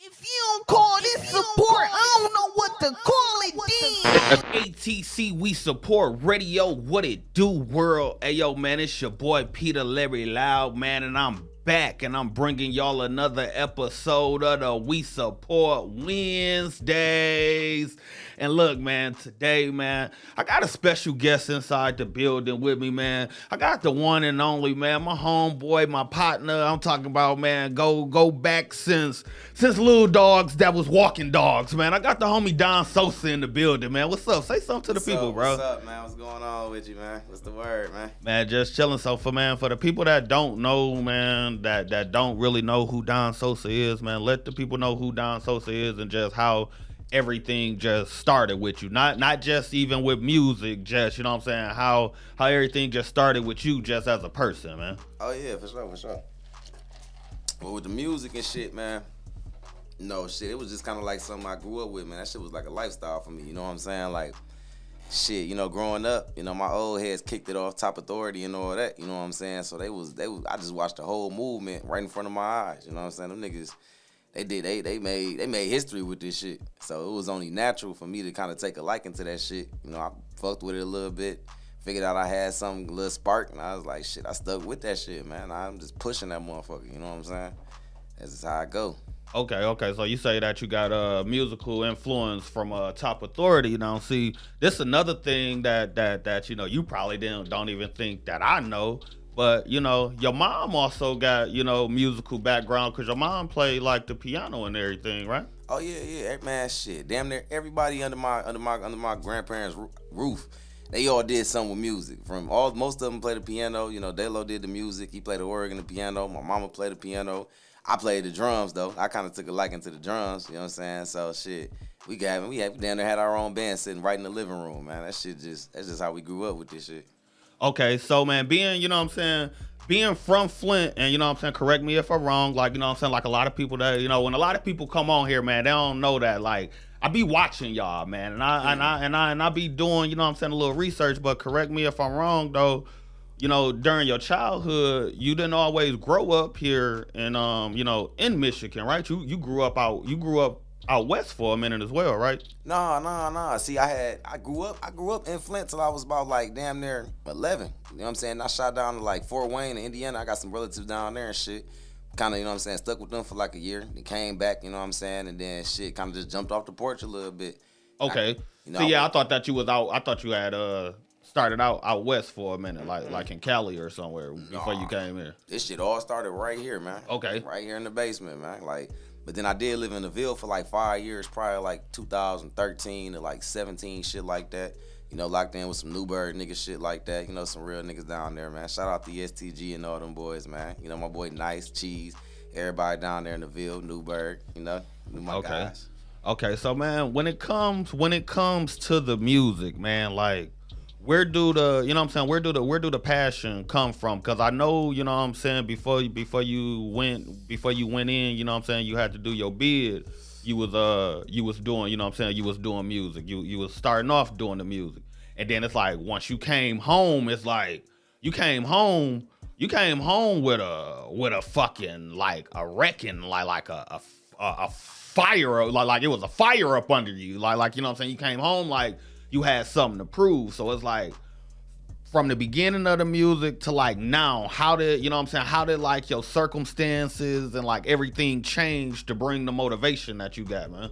If you don't call this support, I don't know what to call it then. ATC, we support radio. What it do, world? Hey, yo, man, it's your boy Peter Larry Loud, man, and I'm back, and I'm bringing y'all another episode of the We Support Wednesdays. And look, man, today, man, I got a special guest inside the building with me, man. I got the one and only, man, my homeboy, my partner. I'm talking about, man, go back since little dogs that was walking dogs, man. I got the homie Don Sosa in the building, man. What's up? Say something to the people, bro. What's up, man? What's going on with you, man? What's the word, man? Man, just chilling. So for the people that don't know, man, that don't really know who Don Sosa is, man, let the people know who Don Sosa is and just how everything just started with you. Not just even with music, just, you know what I'm saying, how everything just started with you just as a person, man. Oh yeah, for sure. Well, with the music and shit, man. No shit, it was just kind of like something I grew up with, man. That shit was like a lifestyle for me, you know what I'm saying? Like, shit, you know, growing up, you know, my old heads kicked it off, Top Authority and all that, you know what I'm saying? So they was, I just watched the whole movement right in front of my eyes, you know what I'm saying? Them niggas, they made history with this shit. So it was only natural for me to kind of take a liking to that shit. You know, I fucked with it a little bit, figured out I had some little spark, and I was like, shit, I stuck with that shit, man. I'm just pushing that motherfucker, you know what I'm saying? That's just how I go. Okay. So you say that you got a musical influence from Top Authority. You know, see, this is another thing that you know you probably don't even think that I know. But you know, your mom also got, you know, musical background because your mom played like the piano and everything, right? Oh yeah, man, shit. Damn near everybody under my grandparents' roof, they all did something with music. Most of them played the piano. You know, Delo did the music. He played the organ, the piano. My mama played the piano. I played the drums though. I kind of took a liking to the drums. You know what I'm saying? So shit, we damn near had our own band sitting right in the living room, man. That's just how we grew up with this shit. Okay, so man, being, you know what I'm saying, being from Flint, and you know what I'm saying, correct me if I'm wrong, like, you know what I'm saying, like a lot of people that, you know, when a lot of people come on here, man, they don't know that, like, I be watching y'all, man, and I be doing, you know what I'm saying, a little research, but correct me if I'm wrong though, you know, during your childhood, you didn't always grow up here in you know, in Michigan, right? You grew up out west for a minute as well, right? No. See, I grew up in Flint till I was about like damn near 11. You know what I'm saying? I shot down to like Fort Wayne in Indiana. I got some relatives down there and shit. Kind of, you know what I'm saying, stuck with them for like a year. Then came back, you know what I'm saying, and then shit kind of just jumped off the porch a little bit. Okay. I thought that you was out. I thought you had started out west for a minute, like in Cali or somewhere before you came here. This shit all started right here, man. Okay. Right here in the basement, man. Like, but then I did live in the Ville for like 5 years, probably like 2013 to like 17, shit like that. You know, locked in with some Newburgh niggas, shit like that. You know, some real niggas down there, man. Shout out to STG and all them boys, man. You know, my boy Nice, Cheese, everybody down there in the Ville, Newburgh, you know, my guys. Okay, so man, when it comes to the music, man, like, where do the, you know what I'm saying, where do the passion come from? Cause I know, you know what I'm saying, before you went in, you know what I'm saying, you had to do your bid. You was doing, you know what I'm saying, you was doing music. You was starting off doing the music. And then it's like once you came home, it's like you came home with a fucking like a wrecking, like a fire, like it was a fire up under you. Like you know what I'm saying, you came home like you had something to prove. So it's like from the beginning of the music to like now, how did, you know what I'm saying, how did like your circumstances and like everything change to bring the motivation that you got, man?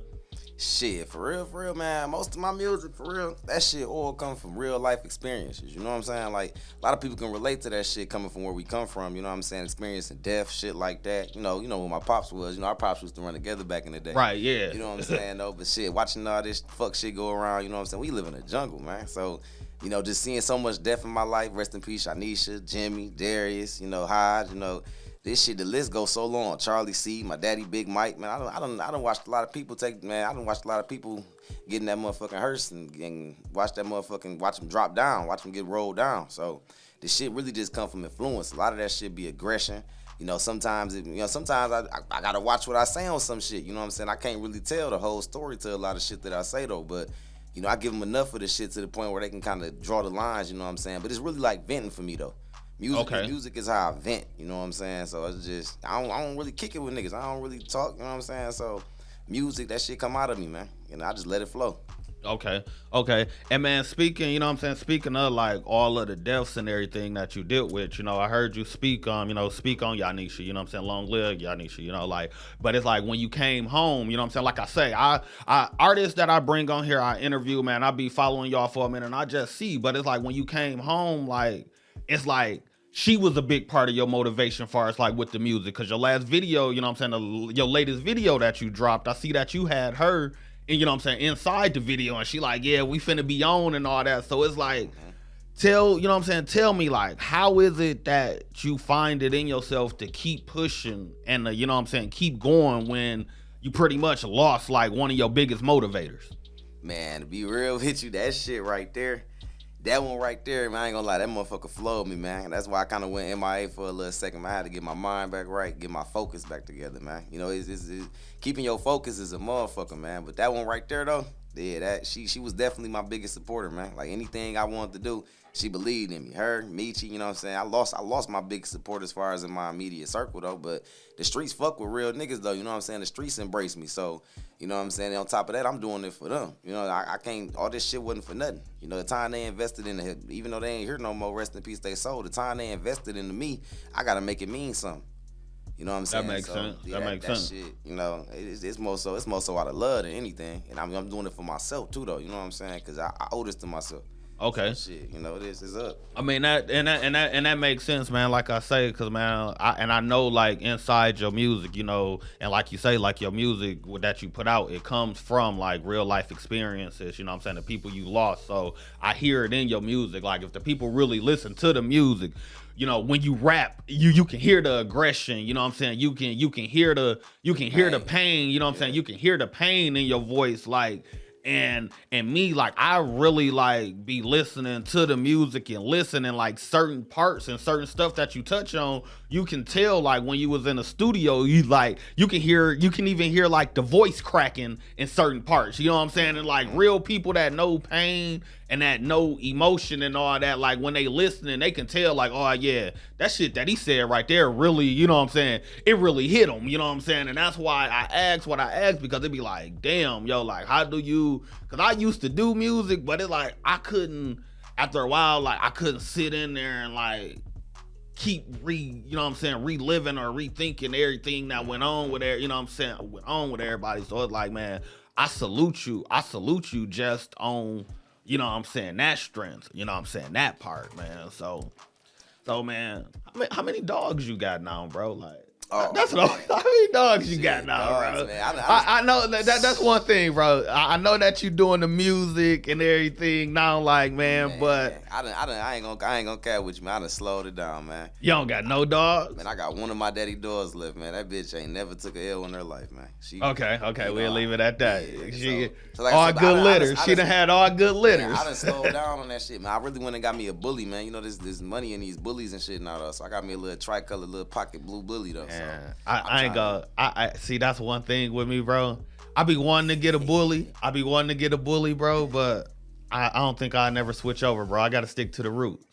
Shit, for real, man. Most of my music, for real, that shit all come from real life experiences. You know what I'm saying? Like, a lot of people can relate to that shit coming from where we come from. You know what I'm saying? Experiencing death, shit like that. You know what my pops was. You know, our pops used to run together back in the day. Right, yeah. You know what I'm saying, though? But shit, watching all this fuck shit go around, you know what I'm saying? We live in a jungle, man. So, you know, just seeing so much death in my life. Rest in peace, Shanisha, Jimmy, Darius, you know, Hodge, you know. This shit, the list goes so long. Charlie C, my daddy, Big Mike, man. I don't watch a lot of people getting that motherfucking hearse and watch them drop down, watch them get rolled down. So this shit really just come from influence. A lot of that shit be aggression. You know, sometimes I gotta watch what I say on some shit. You know what I'm saying? I can't really tell the whole story to a lot of shit that I say though, but you know, I give them enough of the shit to the point where they can kind of draw the lines. You know what I'm saying? But it's really like venting for me though. Music is how I vent, you know what I'm saying? So it's just, I don't really kick it with niggas. I don't really talk, you know what I'm saying? So music, that shit come out of me, man. And I just let it flow. Okay. And man, speaking, you know what I'm saying, speaking of like all of the deaths and everything that you dealt with, you know, I heard you speak on Yanisha, you know what I'm saying, long live Yanisha, you know, like, but it's like when you came home, you know what I'm saying, like I say, I artists that I bring on here, I interview, man, I be following y'all for a minute and I just see, but it's like when you came home, like, it's like, she was a big part of your motivation far as like with the music, because your last video, you know what I'm saying, your latest video that you dropped, I see that you had her, and you know what I'm saying, inside the video, and she like, yeah, we finna be on and all that. So it's like, tell me like, how is it that you find it in yourself to keep pushing and you know what I'm saying, keep going when you pretty much lost like one of your biggest motivators? Man, to be real with you, that shit right there, that one right there, man, I ain't gonna lie, that motherfucker flowed me, man. That's why I kind of went MIA for a little second, man. I had to get my mind back right, get my focus back together, man. You know, it's keeping your focus is a motherfucker, man. But that one right there, though, yeah, that she was definitely my biggest supporter, man. Like anything I wanted to do, she believed in me. Her, Michi, you know what I'm saying? I lost my biggest support as far as in my immediate circle, though. But the streets fuck with real niggas, though. You know what I'm saying? The streets embrace me. So, you know what I'm saying? And on top of that, I'm doing it for them. You know, I can't, all this shit wasn't for nothing. You know, the time they invested in it, even though they ain't here no more, rest in peace, they sold. The time they invested into me, I got to make it mean something. You know what I'm saying? That makes sense. Yeah, that makes sense. Shit, you know, it's more so out of love than anything. And I'm doing it for myself, too, though. You know what I'm saying? Because I owe this to myself. Okay. So shit, you know, this is up. I mean that makes sense, man. Like I say, because man, I know like inside your music, you know, and like you say, like your music that you put out, it comes from like real life experiences. You know what I'm saying? The people you lost. So I hear it in your music. Like if the people really listen to the music, you know, when you rap, you can hear the aggression. You know what I'm saying? You can hear the pain. You know what I'm saying? You can hear the pain in your voice, like. And me, like, I really like be listening to the music and listening like certain parts and certain stuff that you touch on. You can tell like when you was in a studio, you can even hear like the voice cracking in certain parts. You know what I'm saying? And like real people that know pain and that know emotion and all that, like when they listening, they can tell like, oh yeah, that shit that he said right there really, you know what I'm saying, it really hit him, you know what I'm saying? And that's why I asked what I asked, because it'd be like, damn, yo, like how do you, because I used to do music, but it's like I couldn't, after a while, like I couldn't sit in there and like keep you know what I'm saying, reliving or rethinking everything that went on with you know what I'm saying, went on with everybody. So it's like, man, I salute you just on, you know what I'm saying, that strength, you know what I'm saying, that part, man. So man, how many dogs you got now, bro? Like, that's what how many dogs you got now, bro? Man. I know that's one thing, bro. I know that you doing the music and everything now, like, man, but I ain't gonna cat with you, man. I done slowed it down, man. You don't got no dogs? Man, I got one of my daddy dogs left, man. That bitch ain't never took a L in her life, man. Okay, we'll leave it at that. Yeah, so like all good litter. She done had all good litters. Man, I done slowed down on that shit, man. I really went and got me a bully, man. You know, there's money in these bullies and shit now, though. So I got me a little tricolor, little pocket blue bully, though. Yeah. So I ain't gonna. I see. That's one thing with me, bro. I be wanting to get a bully. Bro. But I don't think I'll never switch over, bro. I gotta stick to the roots.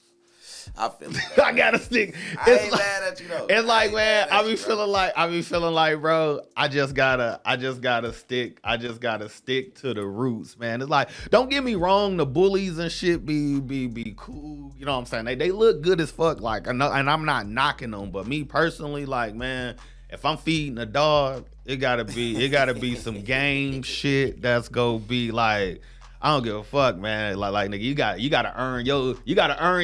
I feel it. I gotta stick. I ain't mad at you though. It's like, man, I be feeling like, bro, I just gotta stick to the roots, man. It's like, don't get me wrong, the bullies and shit be cool. You know what I'm saying? They look good as fuck. Like, and I'm not knocking them, but me personally, like, man, if I'm feeding a dog, it gotta be some game shit that's gonna be like, I don't give a fuck, man. Like nigga, you gotta earn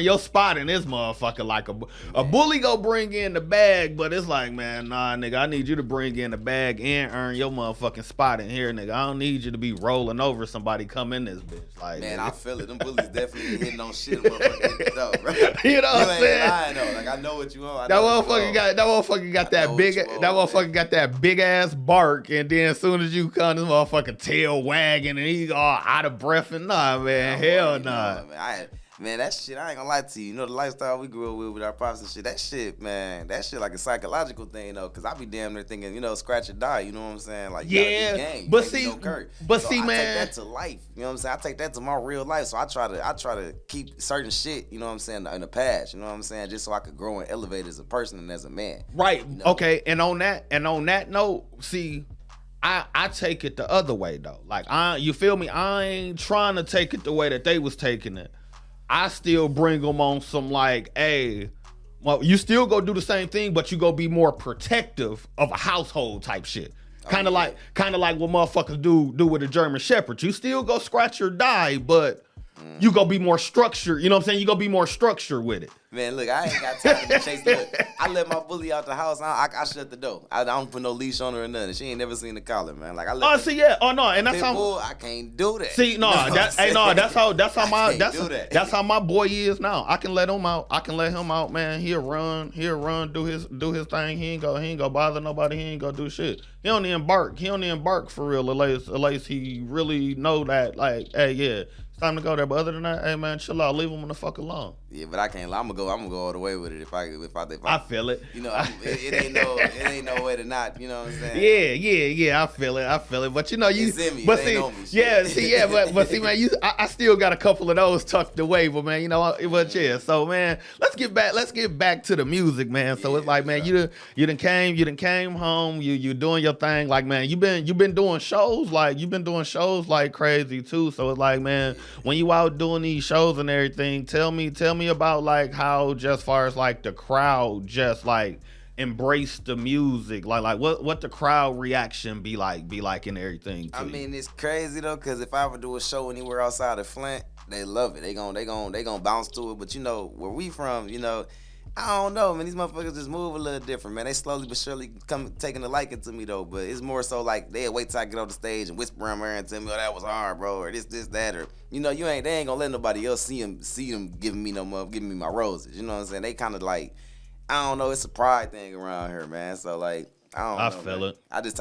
your spot in this motherfucker. Like a bully go bring in the bag, but it's like, man, nah, nigga, I need you to bring in the bag and earn your motherfucking spot in here, nigga. I don't need you to be rolling over somebody come in this bitch. Like, man, nigga. I feel it. Them bullies definitely hitting on shit, motherfucker. Though, bro. You know what I'm saying? I know. Like, I know what you want. That motherfucker got that big ass bark, and then as soon as you come, this motherfucker tail wagging, and he all out of breath, and nah, man, hell nah. Man, that shit, I ain't gonna lie to you. You know the lifestyle we grew up with our pops and shit. That shit, man, that shit like a psychological thing, though. Cause I be damn near thinking, you know, scratch or die. You know what I'm saying? Like, yeah, game, but see, no man, I take that to life. You know what I'm saying? I take that to my real life. So I try to keep certain shit. You know what I'm saying? In the past. You know what I'm saying? Just so I could grow and elevate as a person and as a man. Right. You know? Okay. And on that note, see, I take it the other way though. Like you feel me? I ain't trying to take it the way that they was taking it. I still bring them on some like, hey, well, you still go do the same thing, but you go be more protective of a household type shit. Kind of like what motherfuckers do with a German Shepherd. You still go scratch or die, but you go be more structured. You know what I'm saying? You go be more structured with it. Man, look, I ain't got time to chase the look. I let my bully out the house. I shut the door. I don't put no leash on her or nothing. She ain't never seen the collar, man. Like I let and that's how bull, I can't do that. See, that's how my boy is now. I can let him out. Man. He'll run, do his thing. He ain't go bother nobody. He ain't go do shit. He don't even bark for real, unless he really know that, like, hey, yeah, it's time to go there. But other than that, hey man, chill out, leave him the fuck alone. Yeah, but I can't. I'm gonna go all the way with it if I feel it. You know, it ain't no way to not. You know what I'm saying? Yeah. I feel it. But you know, It's in me. But see, man, I still got a couple of those tucked away. But man, you know, yeah. So man, let's get back to the music, man. So it's like, man, you done came home. You doing your thing. Like, man, you've been doing shows like crazy too. So it's like, man, when you out doing these shows and everything, tell me about like how just far as like the crowd just like embrace the music, like what the crowd reaction be like and everything too. I mean, it's crazy though, cause if I ever do a show anywhere outside of Flint, they love it. They gonna bounce to it. But you know where we from, you know, I don't know, man. These motherfuckers just move a little different, man. They slowly but surely come taking a liking to me though. But it's more so like they'll wait till I get on the stage and whisper in my ear and tell me, "Oh, that was hard, bro," or this, that, or you know, they ain't gonna let nobody else see them giving me my roses. You know what I'm saying? They kind of like, I don't know. It's a pride thing around here, man. So like, I feel it. I just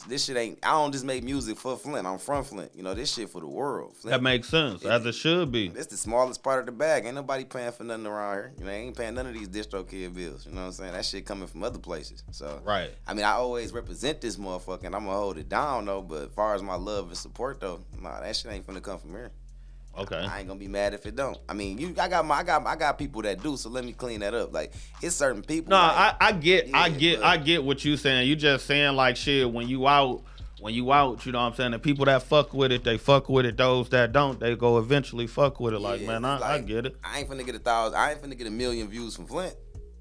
this shit ain't. I don't just make music for Flint. I'm from Flint. You know, this shit for the world. Flint, that makes sense, as it should be. It's the smallest part of the bag. Ain't nobody paying for nothing around here. You know, they ain't paying none of these distro kid bills. You know what I'm saying? That shit coming from other places. So right. I mean, I always represent this motherfucker, and I'm gonna hold it down though. But as far as my love and support though, nah, that shit ain't finna come from here. Okay. I ain't gonna be mad if it don't. I mean, I got people that do, so let me clean that up. Like, it's certain people. No, like, I get what you saying. You just saying like shit when you out, you know what I'm saying? The people that fuck with it, they fuck with it. Those that don't, they go eventually fuck with it. Like, man, I get it. I ain't finna get 1,000. I ain't finna get 1 million views from Flint.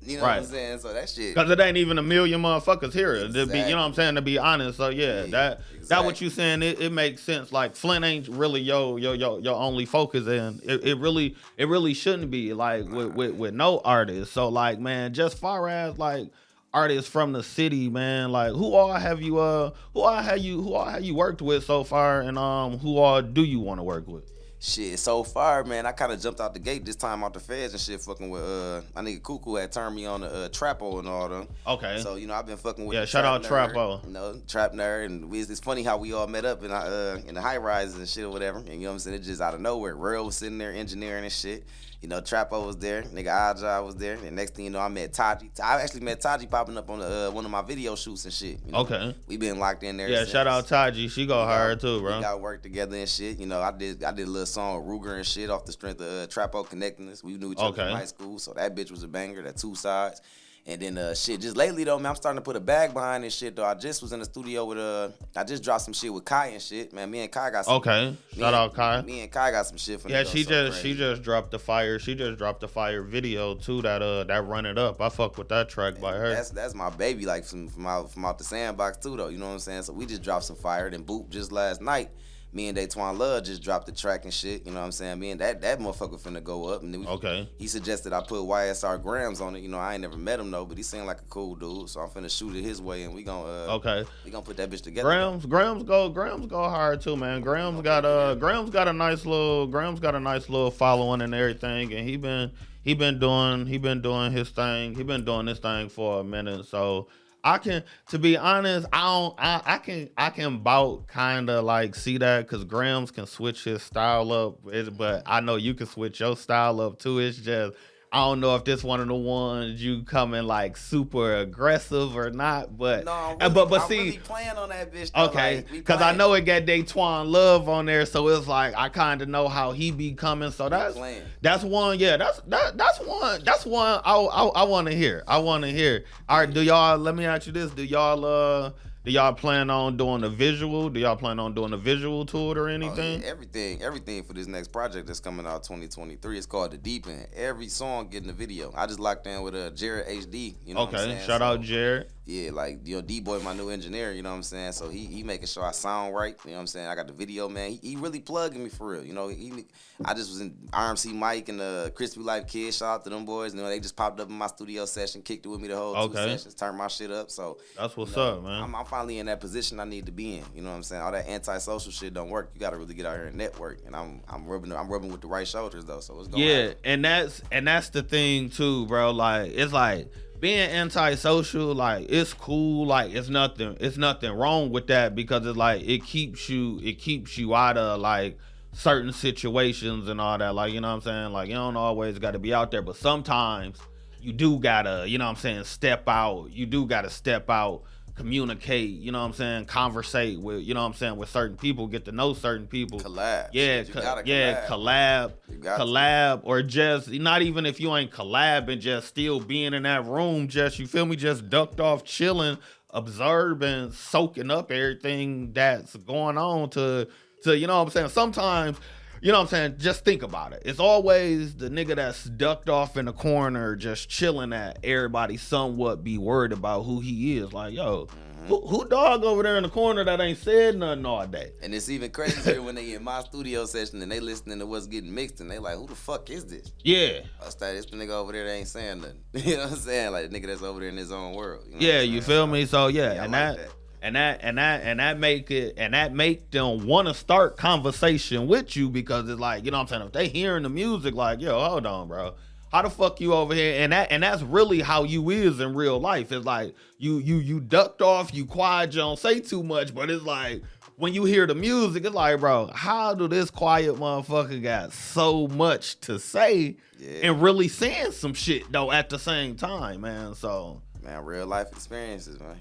You know what I'm saying? So that shit. Because it ain't even 1 million motherfuckers here. Exactly. To be, you know what I'm saying? To be honest. So yeah, that what you saying, it makes sense. Like Flint ain't really your only focus, and it really shouldn't be like with no artists. So like, man, just far as like artists from the city, man, like who all have you worked with so far, and who all do you want to work with? Shit, so far, man, I kind of jumped out the gate this time out the feds and shit, fucking with my nigga Cuckoo had turned me on the Trapo and all them. Okay. So you know I've been fucking with. Yeah, shout out Trapo. You know, Trap Nerd, and it's funny how we all met up in the high rises and shit or whatever. And you know what I'm saying? It just out of nowhere. Real was sitting there engineering and shit. You know, Trapo was there, nigga Aja was there, and next thing you know, I met Taji. I actually met Taji popping up on one of my video shoots and shit. You know? Okay. We been locked in there. Yeah, since. Shout out Taji. She go hard too, bro. We got work together and shit. You know, I did a little song with Ruger and shit off the strength of Trapo connecting us. We knew each other from high school, so that bitch was a banger. That two sides. And then shit, just lately though, man, I'm starting to put a bag behind this shit though. I just was in the studio with I just dropped some shit with Kai and shit. Man, me and Kai got some. Okay. Shout out Kai. Me and Kai got some shit for yeah, she just dropped the fire. She just dropped the fire video too, that Run It Up. I fuck with that track by her. That's my baby, like from out the sandbox too though. You know what I'm saying? So we just dropped some fire. Then Boop just last night. Me and Detawn Love just dropped the track and shit, you know what I'm saying? Me and that motherfucker finna go up. And then he suggested I put YSR Grams on it. You know, I ain't never met him though, but he seemed like a cool dude. So I'm finna shoot it his way, and we gonna put that bitch together. Grams go hard too, man. Grams got a nice little following and everything, and he been doing his thing. He been doing this thing for a minute, so. To be honest, I can about kind of like see that because Grams can switch his style up, but I know you can switch your style up too. It's just I don't know if this one of the ones you coming like super aggressive or not, but no, I'm really playing on that bitch. Though. Okay, because I know it got Detawn Love on there, so it's like I kind of know how he be coming. So that's one. Yeah, that's one. I want to hear. All right, do y'all? Let me ask you this: do y'all Do y'all plan on doing a visual? Do y'all plan on doing a visual to it or Oh, yeah, anything? everything for this next project that's coming out 2023. It's called The Deep End. Every song getting a video. I just locked in with Jared HD. You know what I'm Okay, saying? shout out So, Jared. yeah, like D-Boy, my new engineer, you know what I'm saying? So he making sure I sound right, you know what I'm saying? I got the video, man. He really plugging me for real. You know, I just was in RMC Mike and the Crispy Life Kids, shout out to them boys. You know, they just popped up in my studio session, kicked it with me the whole 2 sessions, turned my shit up. So That's what's you know, up, man. I'm finally in that position I need to be in. You know what I'm saying? All that antisocial shit don't work. You gotta really get out here and network. And I'm rubbing with the right shoulders though. So it's going Yeah, and that's the thing too, bro. Like it's like being antisocial, like it's cool, like it's nothing wrong with that because it's like it keeps you out of like certain situations and all that. Like, you know what I'm saying? Like you don't always gotta be out there, but sometimes you do gotta, you know what I'm saying, step out. You do gotta step out, communicate, you know what I'm saying, conversate with, you know what I'm saying, with certain people, get to know certain people. collab. Yeah, You gotta collab, You got to. collab, or just not even if you ain't collabing, just still being in that room, just you feel me, just ducked off, chilling, observing, soaking up everything that's going on to you know what I'm saying. Sometimes, you know what I'm saying, just think about it. It's always the nigga that's ducked off in the corner, just chilling that everybody somewhat be worried about who he is. Like, yo, who dog over there in the corner that ain't said nothing all day? And it's even crazier when they in my studio session and they listening to what's getting mixed and they like, who the fuck is this? Yeah. It's the nigga over there that ain't saying nothing. You know what I'm saying? Like the nigga that's over there in his own world. You know Yeah, what I'm you saying? feel me? So yeah, Yeah, I and like that, that. and that make them want to start conversation with you because it's like, you know what I'm saying, if they hearing the music, like, yo, hold on, bro, how the fuck you over here? And that's really how you is in real life. It's like you ducked off, you quiet, you don't say too much, but it's like when you hear the music, it's like, bro, how do this quiet motherfucker got so much to say and really saying some shit though at the same time, man? So Man, real life experiences, man.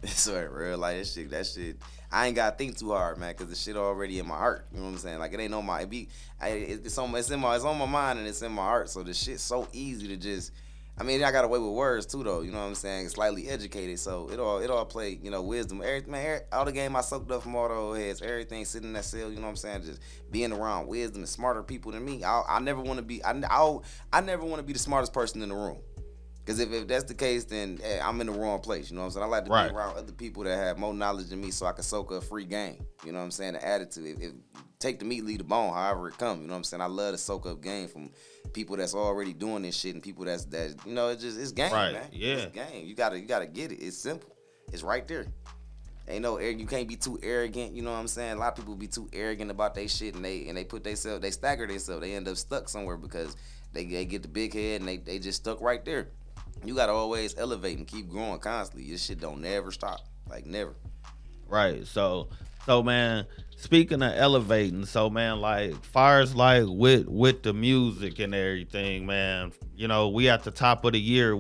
So real life, that shit. I ain't gotta think too hard, man, cause the shit already in my heart. You know what I'm saying? Like it ain't on my, it's on my mind and it's in my heart. So the shit's so easy to just. I mean, I got away with words too, though. You know what I'm saying? Slightly educated, so it all play, you know, wisdom. All the game I soaked up from all the old heads, everything sitting in that cell. You know what I'm saying? Just being around wisdom and smarter people than me. I never want to be. I never want to be the smartest person in the room. Because if that's the case, then I'm in the wrong place. You know what I'm saying? I like to be around other people that have more knowledge than me so I can soak up free game. You know what I'm saying? The attitude. If take the meat, leave the bone, however it comes. You know what I'm saying? I love to soak up game from people that's already doing this shit and people that you know, it's game, man. Yeah. It's game. You gotta get it. It's simple. It's right there. Ain't no you can't be too arrogant, you know what I'm saying? A lot of people be too arrogant about their shit and they put themselves, they stagger themselves. They end up stuck somewhere because they get the big head and they just stuck right there. You gotta always elevate and keep growing constantly. This shit don't never stop. Like never. Right. So man, speaking of elevating, so man, like far as like with the music and everything, man, you know, we at the top of the year.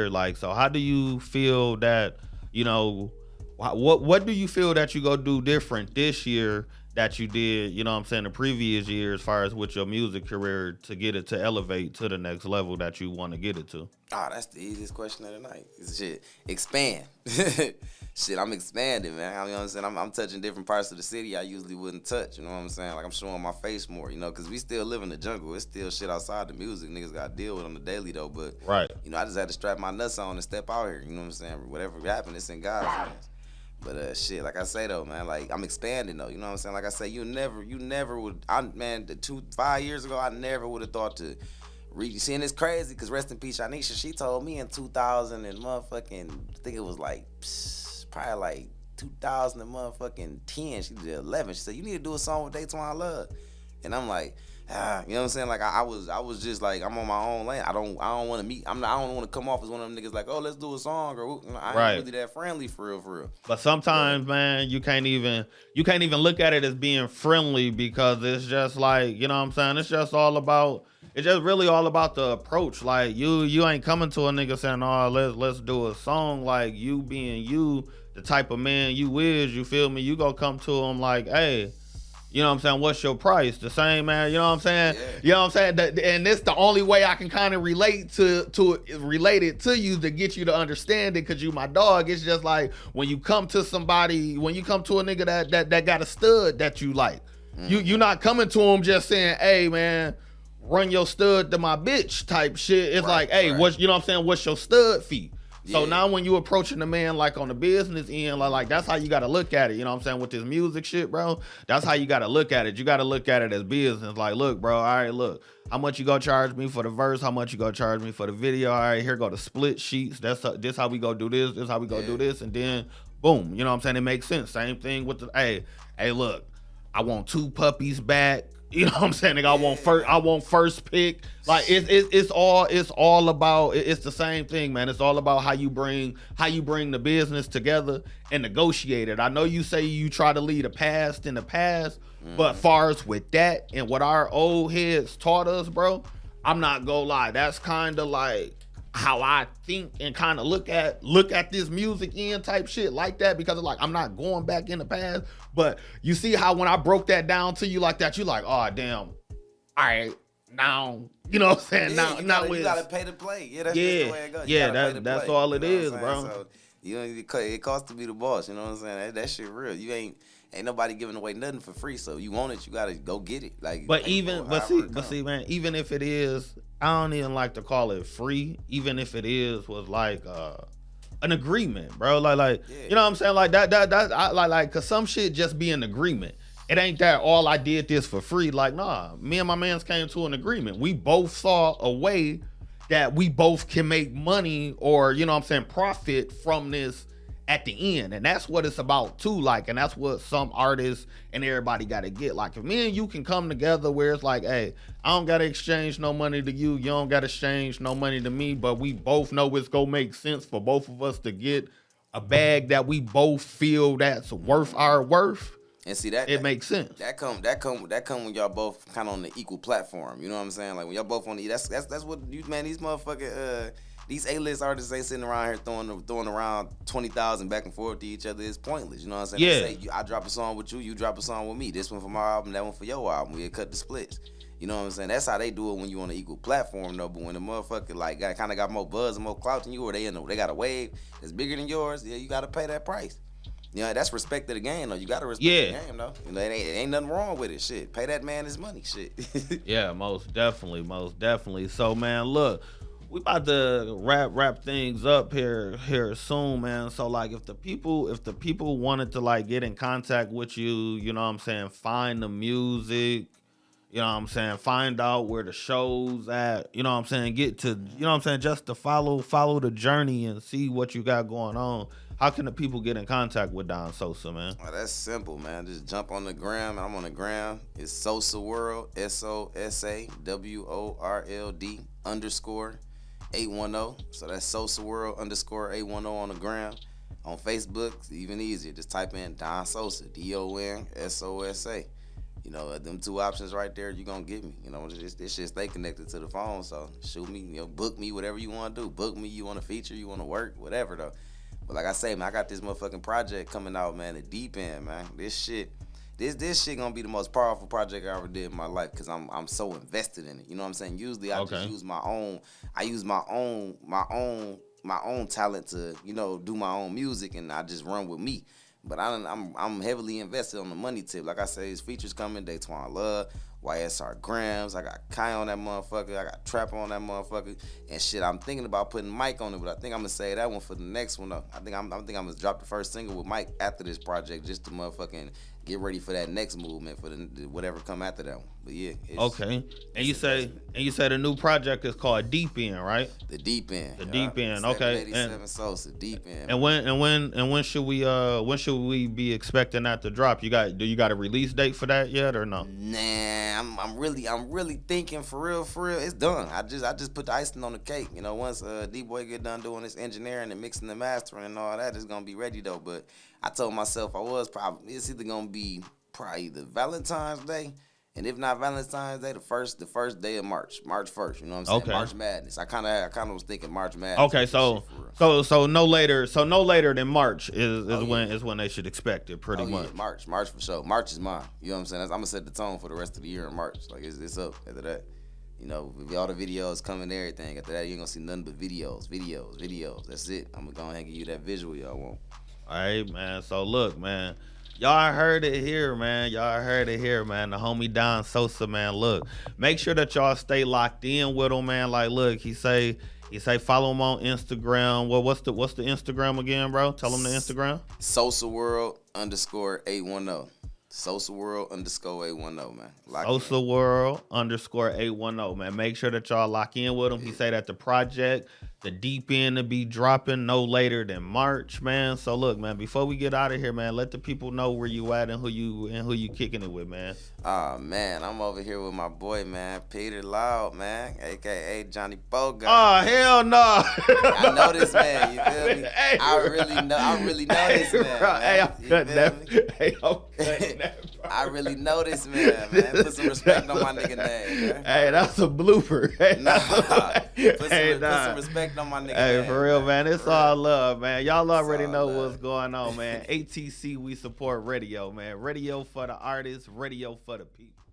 Like, so how do you feel that, you know, what do you feel that you go do different this year that you did, you know what I'm saying, the previous year as far as with your music career to get it to elevate to the next level that you want to get it to? Oh, that's the easiest question of the night. Shit, expand. Shit, I'm expanding, man. You know what I'm saying? I'm touching different parts of the city I usually wouldn't touch. You know what I'm saying? Like I'm showing my face more, you know, because we still live in the jungle. It's still shit outside the music niggas got to deal with on the daily, though. But, you know, I just had to strap my nuts on and step out here. You know what I'm saying? Whatever happened, it's in God's hands. But shit, like I say though, man, like I'm expanding though. You know what I'm saying? Like I say, you never would. 5 years ago, I never would have thought to read. Seeing it's crazy because rest in peace, Shanisha. She told me in 2000 and motherfucking, I think it was like probably like 2000 and motherfucking 10. She did 11. She said you need to do a song with Detawn Love, and I'm like. You know what I'm saying? Like I was just like I'm on my own lane. I don't want to meet. I don't want to come off as one of them niggas like, oh, let's do a song or I ain't really that friendly for real. But sometimes, man, you can't even look at it as being friendly because it's just like, you know what I'm saying? It's just really all about the approach. Like you ain't coming to a nigga saying, oh, let's do a song. Like you being you, the type of man you is, you feel me? You gonna come to him like, hey, You know what I'm saying? What's your price? The same, man. You know what I'm saying? Yeah. You know what I'm saying? And this the only way I can kind of relate relate it to you to get you to understand it, because you my dog. It's just like when you come to somebody, when you come to a nigga that got a stud that you like, you not coming to him just saying, hey man, run your stud to my bitch type shit. It's like, hey, what's, you know what I'm saying? What's your stud fee? So now when you approaching the man like on the business end, like that's how you got to look at it. You know what I'm saying? With this music shit, bro, that's how you got to look at it. You got to look at it as business. Like, look, bro, all right, look, how much you gonna charge me for the verse? How much you gonna charge me for the video? All right, here go the split sheets. This how we go do this. This how we go do this. And then boom, you know what I'm saying? It makes sense. Same thing with the, hey, look, I want 2 puppies back. You know what I'm saying? Like, I want first pick. Like it's all about, it's the same thing, man. It's all about how you bring the business together and negotiate it. I know you say you try to lead a past in the past, but far as with that and what our old heads taught us, bro, I'm not gonna lie. That's kind of like how I think and kind of look at this music end type shit like that, because it's like I'm not going back in the past. But you see how when I broke that down to you like that, you like, oh damn, all right, now you know what I'm saying. Yeah, now you gotta pay to play. Yeah, that's yeah, just the way it goes. That's all it is, bro. So it costs to be the boss. You know what I'm saying? That shit real. You ain't nobody giving away nothing for free. So you want it, you gotta go get it. Like, but see, man, even if it is, I don't even like to call it free. Even if it is was like an agreement, bro. Like you know what I'm saying? Like that I like cause some shit just be an agreement. It ain't that all I did this for free. Like, nah, me and my mans came to an agreement. We both saw a way that we both can make money, or, you know what I'm saying, profit from this at the end. And that's what it's about too. Like, and that's what some artists and everybody got to get. Like, if me and you can come together where it's like, hey, I don't got to exchange no money to you. You don't got to exchange no money to me. But we both know it's going to make sense for both of us to get a bag that we both feel that's worth our worth. And see that it makes sense. That come when y'all both kind of on the equal platform. You know what I'm saying? Like when y'all both on the that's what you, man. These motherfucking these A-list artists ain't sitting around here throwing around 20,000 back and forth to each other. It's pointless. You know what I'm saying? Yeah. They say, I drop a song with you, you drop a song with me. This one for my album, that one for your album. We cut the splits. You know what I'm saying? That's how they do it when you on an equal platform, though. But when the motherfucker like kind of got more buzz and more clout than you, or they got a wave that's bigger than yours, yeah, you got to pay that price. You know, that's respect to the game, though. You got to respect the game, though. You know, it ain't nothing wrong with it. Shit, pay that man his money. Shit. Yeah, most definitely. So, man, look, we about to wrap things up here soon, man. So, like, if the people wanted to like get in contact with you, you know what I'm saying, find the music, you know what I'm saying, find out where the show's at, you know what I'm saying, get to, you know what I'm saying, just to follow the journey and see what you got going on. How can the people get in contact with Don Sosa, man? Oh, that's simple, man. Just jump on the gram. I'm on the gram. It's Sosa World, SOSAWORLD _810. So that's Sosa World _810 on the gram. On Facebook, it's even easier. Just type in Don Sosa, DONSOSA. You know, them two options right there, you're going to get me. You know, this shit stay connected to the phone. So shoot me, you know, book me, whatever you want to do. Book me, you want to feature, you want to work, whatever, though. But like I say, man, I got this motherfucking project coming out, man, the deep end, man. This shit gonna be the most powerful project I ever did in my life, because I'm so invested in it. You know what I'm saying? Usually I just use my own talent to, you know, do my own music, and I just run with me. But I'm heavily invested on the money tip. Like I say, his features coming, Detawn Love, YSR Grams, I got Kai on that motherfucker, I got Trap on that motherfucker, and shit, I'm thinking about putting Mike on it, but I think I'm gonna say that one for the next one, though. I think I'm gonna drop the first single with Mike after this project, just to motherfucking get ready for that next movement, for the whatever come after that one. But yeah. Okay. And you say the new project is called Deep End, right? The Deep End. The Deep End. Okay. 787 Sosa, Deep End. And when should we be expecting that to drop? Do you got a release date for that yet or no? Nah, I'm really thinking for real. It's done. I just put the icing on the cake. You know, once D-Boy get done doing this engineering and mixing and mastering and all that, it's gonna be ready though. But I told myself it's either gonna be probably the Valentine's Day And if not Valentine's Day, the first day of March 1st. You know what I'm saying? Okay. March Madness. I kind of was thinking March Madness. Okay, so no later than March is when they should expect it, pretty much. Yeah, March for sure. March is mine. You know what I'm saying? I'm gonna set the tone for the rest of the year in March. Like it's up after that. You know, with all the videos coming and everything. After that, you ain't gonna see nothing but videos. That's it. I'm gonna go ahead and give you that visual y'all want. All right, man. So look, man. Y'all heard it here, man. The homie Don Sosa, man. Look, make sure that y'all stay locked in with him, man. Like, look, he say follow him on Instagram. Well, what's the Instagram again, bro? Tell him the Instagram. Sosa World _810. Sosa World _810, man. Sosa World _810, man. Make sure that y'all lock in with him. He say that the project, the deep end, to be dropping no later than March, man. So look, man, before we get out of here, man, let the people know where you at and who you kicking it with, man. Man, I'm over here with my boy, man, Peter Loud, man, aka Johnny Bogart. Oh, hell no. I know this man, you feel me? Hey, I really know this man. Bro, hey, I'm cutting that. I really know this man. Put some respect on my nigga name, man. Hey, that's a blooper. Put some respect on my nigga name. Hey, for real, man. It's all love, man. Y'all already know what's going on, man. ATC, we support radio, man. Radio for the artists, radio for the people.